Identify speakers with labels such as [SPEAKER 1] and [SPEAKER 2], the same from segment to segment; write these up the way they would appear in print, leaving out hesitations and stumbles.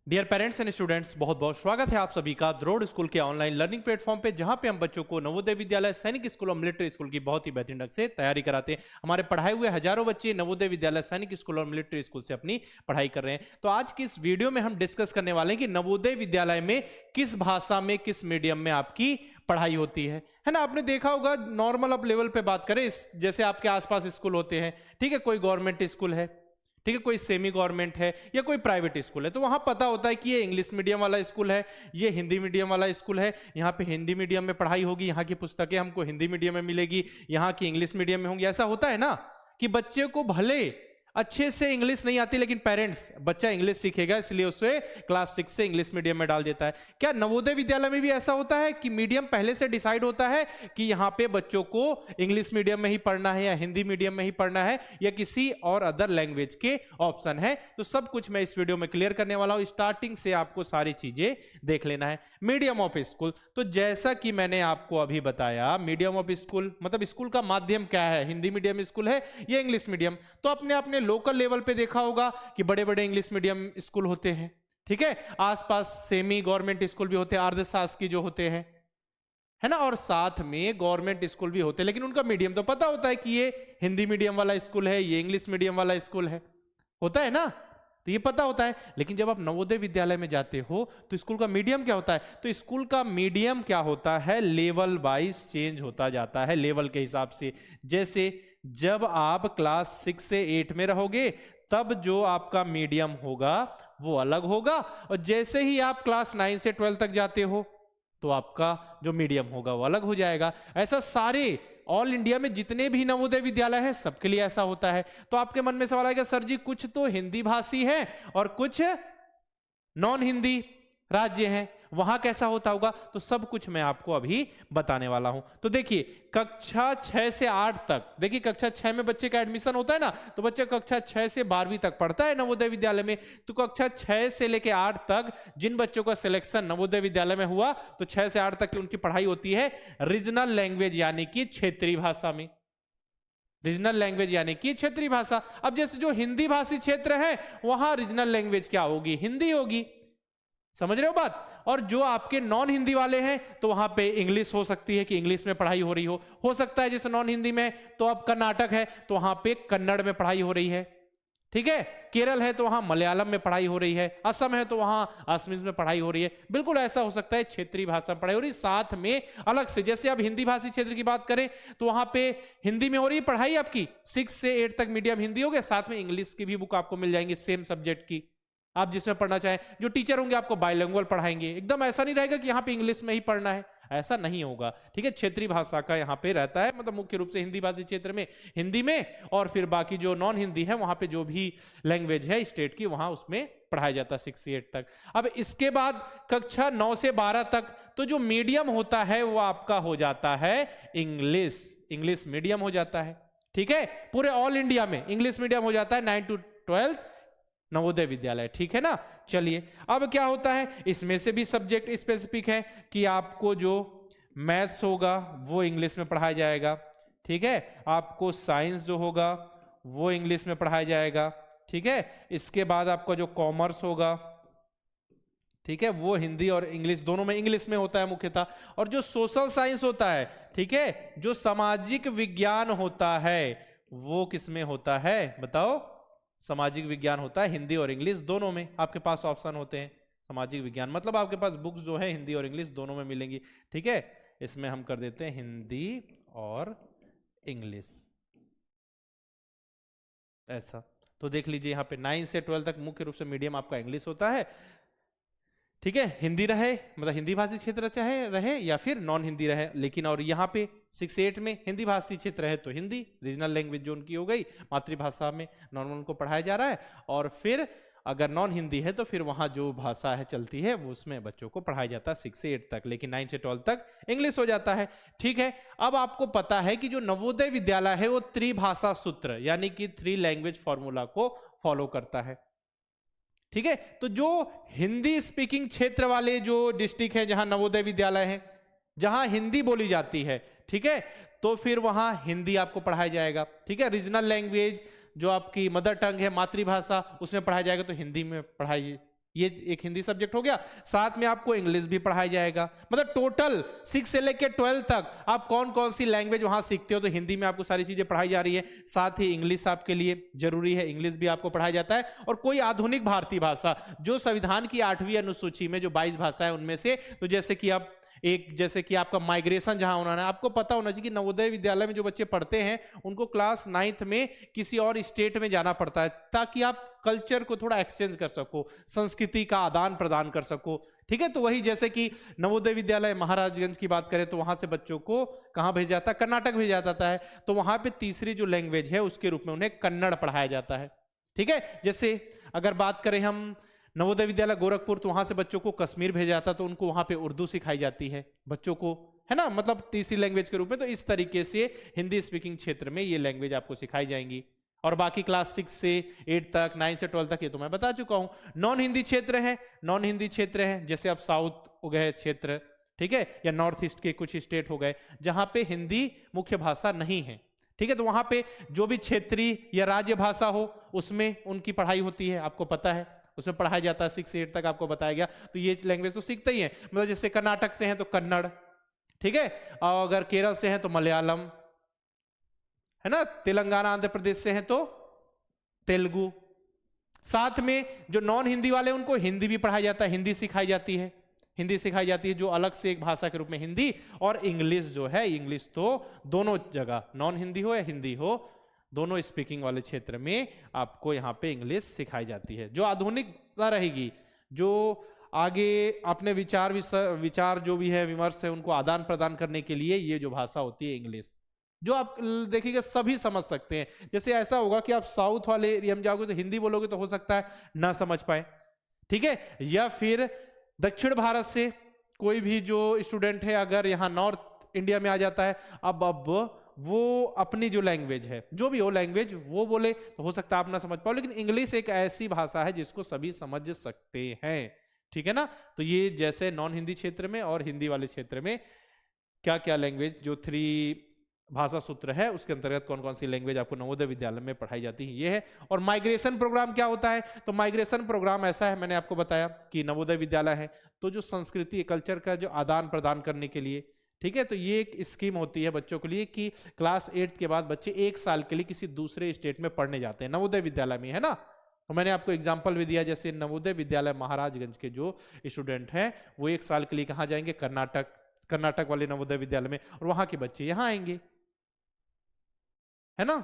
[SPEAKER 1] Dear parents and students, बहुत बहुत स्वागत है आप सभी का द्रोड़ स्कूल के ऑनलाइन लर्निंग प्लेटफॉर्म पे, जहां पे हम बच्चों को नवोदय विद्यालय, सैनिक स्कूल और मिलिट्री स्कूल की बहुत ही बेहतरीन ढंग से तैयारी कराते हैं। हमारे पढ़ाए हुए हजारों बच्चे नवोदय विद्यालय, सैनिक स्कूल और मिलिट्री स्कूल से अपनी पढ़ाई कर रहे हैं। तो आज की इस वीडियो में हम डिस्कस करने वाले हैं कि नवोदय विद्यालय में किस भाषा में, किस मीडियम में आपकी पढ़ाई होती है ना। आपने देखा होगा, नॉर्मल अप लेवल पे बात करें, जैसे आपके आसपास स्कूल होते हैं, ठीक है, कोई गवर्नमेंट स्कूल है, ठीक है, कोई सेमी गवर्नमेंट है या कोई प्राइवेट स्कूल है, तो वहां पता होता है कि ये इंग्लिश मीडियम वाला स्कूल है, ये हिंदी मीडियम वाला स्कूल है। यहाँ पे हिंदी मीडियम में पढ़ाई होगी, यहाँ की पुस्तकें हमको हिंदी मीडियम में मिलेगी, यहाँ की इंग्लिश मीडियम में होंगी। ऐसा होता है ना कि बच्चे को भले अच्छे से इंग्लिश नहीं आती, लेकिन पेरेंट्स बच्चा इंग्लिश सीखेगा इसलिए उसे क्लास 6 से इंग्लिश मीडियम में डाल देता है। क्या नवोदय विद्यालय में भी ऐसा होता है कि मीडियम पहले से डिसाइड होता है कि यहाँ पे बच्चों को इंग्लिश मीडियम में ही पढ़ना है या हिंदी मीडियम में ही पढ़ना है या किसी और अदर लैंग्वेज के ऑप्शन है? तो सब कुछ मैं इस वीडियो में क्लियर करने वाला हूं। स्टार्टिंग से आपको सारी चीजें देख लेना है। मीडियम ऑफ स्कूल, तो जैसा कि मैंने आपको अभी बताया, मीडियम ऑफ स्कूल मतलब स्कूल का माध्यम क्या है, हिंदी मीडियम स्कूल है या इंग्लिश मीडियम। तो अपने अपने लोकल लेवल पे देखा होगा कि बड़े बड़े इंग्लिश मीडियम स्कूल होते हैं, ठीक है, आसपास सेमी गवर्नमेंट स्कूल भी होते हैं, अर्धशासकीय जो होते हैं, है ना, और साथ में गवर्नमेंट स्कूल भी होते हैं, लेकिन उनका मीडियम तो पता होता है कि ये हिंदी मीडियम वाला स्कूल है, ये इंग्लिश मीडियम वाला स्कूल है, होता है ना, तो ये पता होता है। लेकिन जब आप नवोदय विद्यालय में जाते हो तो स्कूल का मीडियम क्या होता है? तो स्कूल का मीडियम क्या होता है, लेवल वाइज चेंज होता जाता है, लेवल के हिसाब से। जैसे जब आप क्लास 6 से 8 में रहोगे तब जो आपका मीडियम होगा वो अलग होगा, और जैसे ही आप क्लास 9 से 12 तक जाते हो तो आपका जो मीडियम होगा वो अलग हो जाएगा। ऐसा सारे ऑल इंडिया में जितने भी नवोदय विद्यालय हैं सबके लिए ऐसा होता है। तो आपके मन में सवाल आएगा, सर जी कुछ तो हिंदी भाषी हैं और कुछ नॉन हिंदी राज्य हैं, वहां कैसा होता होगा? तो सब कुछ मैं आपको अभी बताने वाला हूं। तो देखिए, कक्षा 6 से 8 तक, देखिए कक्षा 6 में बच्चे का एडमिशन होता है ना, तो बच्चा कक्षा 6 से 12वीं तक पढ़ता है नवोदय विद्यालय में। तो कक्षा 6 से लेकर 8 तक जिन बच्चों का सिलेक्शन नवोदय विद्यालय में हुआ, तो 6 से 8 तक की उनकी पढ़ाई होती है रीजनल लैंग्वेज यानी कि क्षेत्रीय भाषा में। रीजनल लैंग्वेज यानी कि क्षेत्रीय भाषा। अब जैसे जो हिंदी भाषी क्षेत्र है वहां रीजनल लैंग्वेज क्या होगी? हिंदी होगी। समझ रहे हो बात? और जो आपके नॉन हिंदी वाले हैं तो वहां पे इंग्लिश हो सकती है कि इंग्लिश में पढ़ाई हो रही हो सकता है जैसे नॉन हिंदी में तो अब कर्नाटक है तो वहां पे कन्नड़ में पढ़ाई हो रही है, ठीक है, केरल है तो वहां मलयालम में पढ़ाई हो रही है, असम है तो वहां असमीज में पढ़ाई हो रही है। बिल्कुल ऐसा हो सकता है, क्षेत्रीय भाषा में पढ़ाई हो रही है, साथ में अलग से। जैसे अब हिंदी भाषी क्षेत्र की बात करें तो वहां पे हिंदी में हो रही है पढ़ाई आपकी, 6 से 8 तक मीडियम हिंदी हो गया, साथ में इंग्लिश की भी बुक आपको मिल जाएंगी सेम सब्जेक्ट की, आप जिसमें पढ़ना चाहें। जो टीचर होंगे आपको बाइलिंगुअल पढ़ाएंगे, एकदम ऐसा नहीं रहेगा कि यहाँ पे इंग्लिश में ही पढ़ना है, ऐसा नहीं होगा, ठीक है। क्षेत्रीय भाषा का यहाँ पे रहता है, मतलब मुख्य रूप से हिंदी भाषी क्षेत्र में हिंदी में, और फिर बाकी जो नॉन हिंदी है वहां पे जो भी लैंग्वेज है स्टेट की वहां उसमें पढ़ाया जाता है 6 से 8 तक। अब इसके बाद कक्षा 9 से 12 तक तो जो मीडियम होता है वो आपका हो जाता है इंग्लिश, इंग्लिश मीडियम हो जाता है, ठीक है। पूरे ऑल इंडिया में इंग्लिश मीडियम हो जाता है 9 to 12 नवोदय विद्यालय, ठीक है ना। चलिए, अब क्या होता है, इसमें से भी सब्जेक्ट स्पेसिफिक है कि आपको जो मैथ्स होगा वो इंग्लिश में पढ़ाया जाएगा, ठीक है, आपको साइंस जो होगा वो इंग्लिश में पढ़ाया जाएगा, ठीक है। इसके बाद आपका जो कॉमर्स होगा, ठीक है, वो हिंदी और इंग्लिश दोनों में इंग्लिश में होता है मुख्यतः। और जो सोशल साइंस होता है, ठीक है, जो सामाजिक विज्ञान होता है वो किस में होता है बताओ? सामाजिक विज्ञान होता है हिंदी और इंग्लिश दोनों में, आपके पास ऑप्शन होते हैं। सामाजिक विज्ञान मतलब आपके पास बुक्स जो है हिंदी और इंग्लिश दोनों में मिलेंगी, ठीक है। इसमें हम कर देते हैं हिंदी और इंग्लिश, ऐसा। तो देख लीजिए यहाँ पे 9 से 12 तक मुख्य रूप से मीडियम आपका इंग्लिश होता है, ठीक है। हिंदी रहे मतलब हिंदी भाषी क्षेत्र चाहे रहे या फिर नॉन हिंदी रहे, लेकिन और यहाँ पे 6 से 8 में हिंदी भाषी क्षेत्र है तो हिंदी रीजनल लैंग्वेज जो उनकी हो गई, मातृभाषा में नॉर्मल उनको पढ़ाया जा रहा है। और फिर अगर नॉन हिंदी है तो फिर वहाँ जो भाषा है चलती है वो उसमें बच्चों को पढ़ाया जाता है 6 से 8 तक, लेकिन 9 से 12 तक इंग्लिश हो जाता है, ठीक है। अब आपको पता है कि जो नवोदय विद्यालय है वो त्रिभाषा सूत्र यानी कि 3 लैंग्वेज फॉर्मूला को फॉलो करता है, ठीक है। तो जो हिंदी स्पीकिंग क्षेत्र वाले जो डिस्ट्रिक्ट है जहां नवोदय विद्यालय है, जहां हिंदी बोली जाती है, ठीक है, तो फिर वहां हिंदी आपको पढ़ाया जाएगा, ठीक है। रीजनल लैंग्वेज जो आपकी मदर टंग है, मातृभाषा, उसमें पढ़ाया जाएगा तो हिंदी में पढ़ाई ये एक हिंदी सब्जेक्ट हो गया, साथ में आपको इंग्लिश भी पढ़ाया जाएगा। मतलब टोटल 6 से लेकर 12 तक आप कौन कौन सी लैंग्वेज वहां सीखते हो, तो हिंदी में आपको सारी चीजें पढ़ाई जा रही है, साथ ही इंग्लिश आपके लिए जरूरी है, इंग्लिश भी आपको पढ़ाया जाता है। और कोई आधुनिक भारतीय भाषा जो संविधान की 8वीं अनुसूची में जो 22 भाषा है उनमें से, तो जैसे कि आपका माइग्रेशन जहां होना है, आपको पता होना चाहिए कि नवोदय विद्यालय में जो बच्चे पढ़ते हैं उनको क्लास 9th में किसी और स्टेट में जाना पड़ता है, ताकि आप कल्चर को थोड़ा एक्सचेंज कर सको, संस्कृति का आदान प्रदान कर सको। ठीक है, तो वही जैसे कि नवोदय विद्यालय महाराजगंज की बात करें तो वहां से बच्चों को कहां भेजा जाता है, कर्नाटक भेजा जाता है, तो वहां पे तीसरी जो लैंग्वेज है उसके रूप में उन्हें कन्नड़ पढ़ाया जाता है। ठीक है, जैसे अगर बात करें हम नवोदय विद्यालय गोरखपुर, तो वहां से बच्चों को कश्मीर भेजा जाता है, तो उनको वहां पे उर्दू सिखाई जाती है बच्चों को, है ना, मतलब तीसरी लैंग्वेज के रूप में। तो इस तरीके से हिंदी स्पीकिंग क्षेत्र में ये लैंग्वेज आपको सिखाई जाएंगी। और बाकी क्लास 6 से 8 तक, 9 से 12 तक ये तो मैं बता चुका हूं। नॉन हिंदी क्षेत्र है जैसे आप साउथ हो गए क्षेत्र, ठीक है, या नॉर्थ ईस्ट के कुछ स्टेट हो गए जहां पे हिंदी मुख्य भाषा नहीं है। ठीक है, तो वहां पे जो भी क्षेत्रीय या राज्य भाषा हो उसमें उनकी पढ़ाई होती है, आपको पता है, उसमें पढ़ाया जाता है। 6 से 8 तक आपको बताया गया, तो ये लैंग्वेज तो सीखते ही हैं। मतलब जैसे कर्नाटक से हैं तो कन्नड़, ठीक है, और अगर केरल से हैं तो मलयालम, है ना, तेलंगाना आंध्र प्रदेश से हैं तो तेलुगु। साथ में जो नॉन हिंदी वाले उनको हिंदी भी पढ़ाया जाता है, हिंदी सिखाई जाती है, जो अलग से एक भाषा के रूप में हिंदी। और इंग्लिश जो है, इंग्लिश तो दोनों जगह, नॉन हिंदी हो या हिंदी हो, दोनों स्पीकिंग वाले क्षेत्र में आपको यहाँ पे इंग्लिश सिखाई जाती है। जो आधुनिकता रहेगी, जो आगे अपने विचार जो भी है, विमर्श है, उनको आदान प्रदान करने के लिए ये जो भाषा होती है इंग्लिश, जो आप देखिएगा सभी समझ सकते हैं। जैसे ऐसा होगा कि आप साउथ वाले एरिया में जाओगे तो हिंदी बोलोगे तो हो सकता है ना समझ पाए, ठीक है, या फिर दक्षिण भारत से कोई भी जो स्टूडेंट है अगर यहाँ नॉर्थ इंडिया में आ जाता है, अब वो अपनी जो लैंग्वेज है, जो भी हो लैंग्वेज, वो बोले तो हो सकता है आप ना समझ पाओ, लेकिन इंग्लिश एक ऐसी भाषा है जिसको सभी समझ सकते हैं। ठीक है ना, तो ये जैसे नॉन हिंदी क्षेत्र में और हिंदी वाले क्षेत्र में क्या क्या लैंग्वेज, जो 3 भाषा सूत्र है उसके अंतर्गत कौन कौन सी लैंग्वेज आपको नवोदय विद्यालय में पढ़ाई जाती है, ये है। और माइग्रेशन प्रोग्राम क्या होता है, तो माइग्रेशन प्रोग्राम ऐसा है, मैंने आपको बताया कि नवोदय विद्यालय है तो जो संस्कृति कल्चर का जो आदान प्रदान करने के लिए, ठीक है, तो ये एक स्कीम होती है बच्चों के लिए कि क्लास 8 के बाद बच्चे 1 साल के लिए किसी दूसरे स्टेट में पढ़ने जाते हैं नवोदय विद्यालय में, है ना। तो मैंने आपको एग्जांपल भी दिया, जैसे नवोदय विद्यालय महाराजगंज के जो स्टूडेंट हैं वो 1 साल के लिए कहाँ जाएंगे, कर्नाटक वाले नवोदय विद्यालय में, और वहां के बच्चे यहाँ आएंगे, है ना।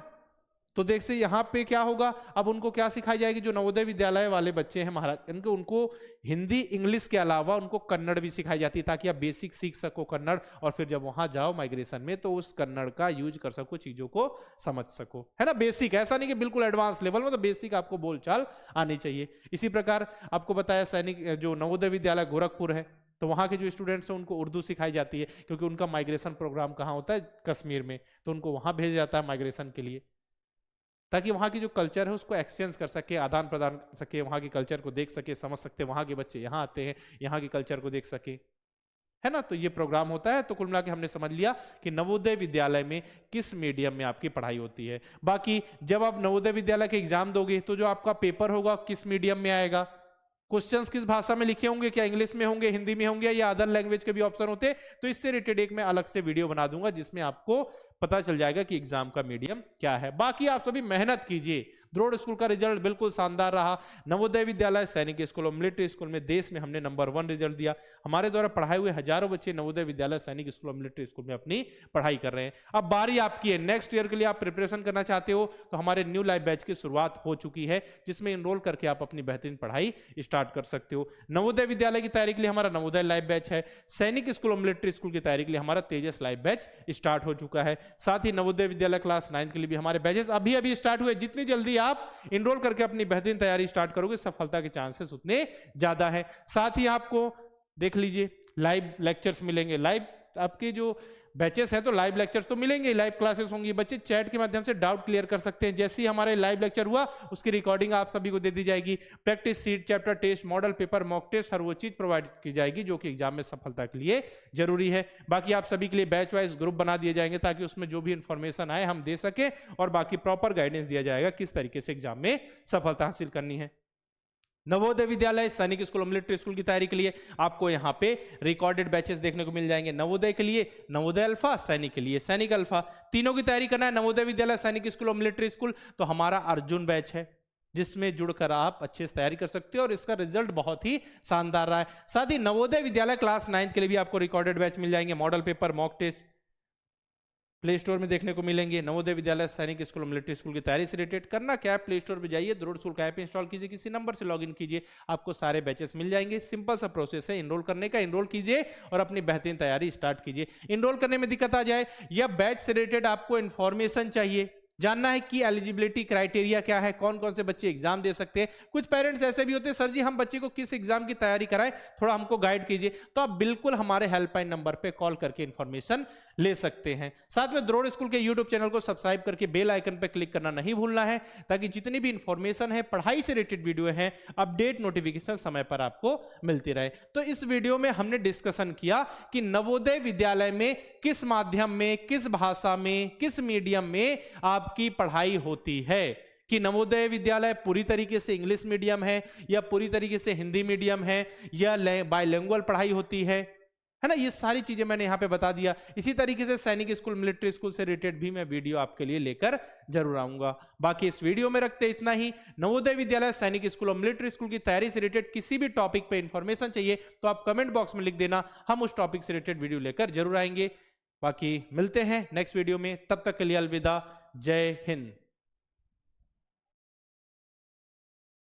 [SPEAKER 1] तो देख से यहाँ पे क्या होगा, अब उनको क्या सिखाई जाएगी, जो नवोदय विद्यालय वाले बच्चे हैं महाराज, उनको हिंदी इंग्लिश के अलावा उनको कन्नड़ भी सिखाई जाती है, ताकि आप बेसिक सीख सको कन्नड़, और फिर जब वहां जाओ माइग्रेशन में तो उस कन्नड़ का यूज कर सको, चीजों को समझ सको, है ना। बेसिक, ऐसा नहीं कि बिल्कुल एडवांस लेवल में, तो बेसिक आपको बोलचाल आनी चाहिए। इसी प्रकार आपको बताया सैनिक जो नवोदय विद्यालय गोरखपुर है, तो वहां के जो स्टूडेंट्स हैं उनको उर्दू सिखाई जाती है, क्योंकि उनका माइग्रेशन प्रोग्राम कहाँ होता है, कश्मीर में, तो उनको वहां भेजा जाता है माइग्रेशन के लिए, ताकि वहां की जो कल्चर है उसको एक्सचेंज कर सके, आदान प्रदान कर सके, वहां की कल्चर को देख सके, समझ सकते, वहां के बच्चे यहाँ आते हैं, यहाँ की कल्चर को देख सके, है ना। तो ये प्रोग्राम होता है। तो कुल मिला के हमने समझ लिया कि नवोदय विद्यालय में किस मीडियम में आपकी पढ़ाई होती है। बाकी जब आप नवोदय विद्यालय के एग्जाम दोगे तो जो आपका पेपर होगा किस मीडियम में आएगा, क्वेश्चंस किस भाषा में लिखे होंगे, क्या इंग्लिश में होंगे, हिंदी में होंगे, या अदर लैंग्वेज के भी ऑप्शन होते, तो इससे रिलेटेड एक मैं अलग से वीडियो बना दूंगा जिसमें आपको पता चल जाएगा कि एग्जाम का मीडियम क्या है। बाकी आप सभी मेहनत कीजिए। द्रोड़ स्कूल का रिजल्ट बिल्कुल शानदार रहा। नवोदय विद्यालय, सैनिक स्कूल और मिलिट्री स्कूल में देश में हमने नंबर 1 रिजल्ट दिया। हमारे द्वारा पढ़ाए हुए हजारों बच्चे नवोदय विद्यालय, सैनिक स्कूल और मिलिट्री स्कूल में अपनी पढ़ाई कर रहे हैं। अब बारी आपकी है, नेक्स्ट ईयर के लिए आप प्रिपरेशन करना चाहते हो तो हमारे न्यू लाइव बैच की शुरुआत हो चुकी है, जिसमें इनरोल करके आप अपनी बेहतरीन पढ़ाई स्टार्ट कर सकते हो। नवोदय विद्यालय की तैयारी के लिए हमारा नवोदय लाइव बैच है। सैनिक स्कूल और मिलिट्री स्कूल की तैयारी के लिए हमारा तेजस लाइव बैच स्टार्ट हो चुका है। साथ ही नवोदय विद्यालय क्लास 9 के लिए भी हमारे बैचेस अभी स्टार्ट हुए। जितनी जल्दी आप इनरोल करके अपनी बेहतरीन तैयारी स्टार्ट करोगे, सफलता के चांसेस उतने ज्यादा है। साथ ही आपको देख लीजिए लाइव लेक्चर्स मिलेंगे। लाइव आपके जो बैचेस हैं तो लाइव लेक्चर्स तो मिलेंगे, लाइव क्लासेस होंगी। बच्चे चैट के माध्यम से डाउट क्लियर कर सकते हैं। जैसे ही हमारे लाइव लेक्चर हुआ उसकी रिकॉर्डिंग आप सभी को दे दी जाएगी। Practice sheet, chapter test, model paper, mock test, हर वो चीज प्रोवाइड की जाएगी जो कि एग्जाम में सफलता के लिए जरूरी है। बाकी आप सभी के लिए बैच वाइज ग्रुप बना दिए जाएंगे ताकि उसमें जो भी इंफॉर्मेशन आए हम दे सके, और बाकी प्रॉपर गाइडेंस दिया जाएगा किस तरीके से एग्जाम में सफलता हासिल करनी है। नवोदय विद्यालय सैनिक स्कूल और मिलिट्री स्कूल की तैयारी के लिए आपको यहाँ पे रिकॉर्डेड बैचेस देखने को मिल जाएंगे। नवोदय के लिए नवोदय अल्फा, सैनिक के लिए सैनिक अल्फा, तीनों की तैयारी करना है। नवोदय विद्यालय, सैनिक स्कूल और मिलिट्री स्कूल, तो हमारा अर्जुन बैच है जिसमें जुड़कर आप अच्छे से तैयारी कर सकते हो और इसका रिजल्ट बहुत ही शानदार रहा है। साथ ही नवोदय विद्यालय क्लास 9 के लिए भी आपको रिकॉर्डेड बैच मिल जाएंगे। Model paper, mock test Play Store में देखने को मिलेंगे। नवोदय विद्यालय, सैनिक स्कूल और मिलिट्री स्कूल की तैयारी से रिलेटेड करना क्या है, प्ले स्टोर पे जाइए, द्रोड़ स्कूल का ऐप इंस्टॉल कीजिए, किसी नंबर से लॉगिन कीजिए, आपको सारे बैचेस मिल जाएंगे। सिंपल सा प्रोसेस है इनरोल करने का। इनरोल कीजिए और अपनी बेहतरीन तैयारी स्टार्ट कीजिए। इनरोल करने में दिक्कत आ जाए या बैच से रिलेटेड आपको इंफॉर्मेशन चाहिए, जानना है कि एलिजिबिलिटी क्राइटेरिया क्या है, कौन कौन से बच्चे एग्जाम दे सकते हैं। कुछ पेरेंट्स ऐसे भी होते हैं, सर जी हम बच्चे को किस एग्जाम की तैयारी कराएं, थोड़ा हमको गाइड कीजिए, तो आप बिल्कुल हमारे हेल्पलाइन नंबर पे कॉल करके इंफॉर्मेशन ले सकते हैं। साथ में द्रोड़ स्कूल के यूट्यूब चैनल को सब्सक्राइब करके बेल आइकन पे क्लिक करना नहीं भूलना है, ताकि जितनी भी इंफॉर्मेशन है, पढ़ाई से रिलेटेड वीडियो है, अपडेट नोटिफिकेशन समय पर आपको मिलती रहे। तो इस वीडियो में हमने डिस्कशन किया कि नवोदय विद्यालय में किस माध्यम में, किस भाषा में, किस मीडियम में आपकी पढ़ाई होती है, कि नवोदय विद्यालय पूरी तरीके से इंग्लिश मीडियम है या पूरी तरीके से हिंदी मीडियम है या बाइलिंगुअल पढ़ाई होती है ना। ये सारी चीजें मैंने यहां पे बता दिया। इसी तरीके से सैनिक स्कूल, मिलिट्री स्कूल से रिलेटेड भी मैं वीडियो आपके लिए लेकर जरूर आऊंगा। बाकी इस वीडियो में रखते इतना ही। नवोदय विद्यालय, सैनिक स्कूल और मिलिट्री स्कूल की तैयारी से रिलेटेड किसी भी टॉपिक पे इंफॉर्मेशन चाहिए तो आप कमेंट बॉक्स में लिख देना, हम उस टॉपिक से रिलेटेड वीडियो लेकर जरूर आएंगे। बाकी मिलते हैं नेक्स्ट वीडियो में, तब तक के लिए अलविदा, जय हिंद।